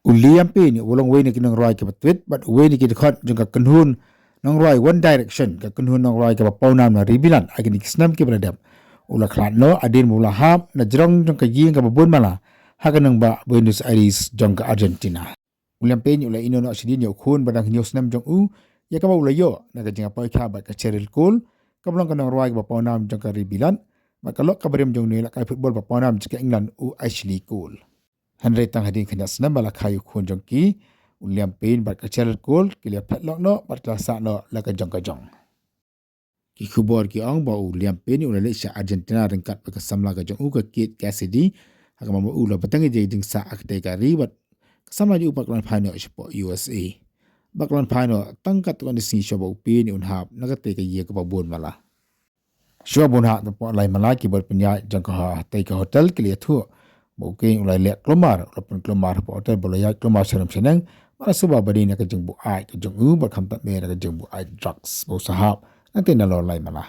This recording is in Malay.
Uliam pe ni ulong we ni ki Nongrwai ke batwit but we ni ki khot jong ka Kynhun Nongrwai one direction ka Kynhun Nongrwai ka pawnam na ribilan agni snam ke bradam ula Khlad no adin mula hap na jrong jong ka ying ka babun mala hakanang ba Buenos Aires jong ka Argentina uliam pe ni ula ino no sidin yo khun badang nyo snam jong u ya ka ba ula yo na ka jinga pa kha ba ka Cheryl Cole ka blong ka Nongrwai ka pawnam jong ka ribilan ba ka lok ka barem jong ni la ka football pawnam jong ka England u Ashley Cole Henry tang hadin kena senam bala kayu khun jongki uliam pain bat kacel kol kilia patlok no bat klasa no la ka jong ki khubor ki ong ba uliam pain ulale sha Argentina rengkat ba kasamla ka jong u ka kit Cassidy haka ma ula batang je ding sa akte ka ribat kasamla ju baklan phano ispo USA baklan phano tangkat kon si shobo pin un hap nagate ka ye ka babon mala shobo ha to lai mala ki bot pinya jong ka te ka hotel kilia thu Bukeng ulai lek kelomar, walaupun kelomar hotel boleh kelomar seram senang. Mana Suba badina ke jeng buaid ke jeng berkampat merah ke jeng buaid Drok bau sahab nanti nalor lain malah.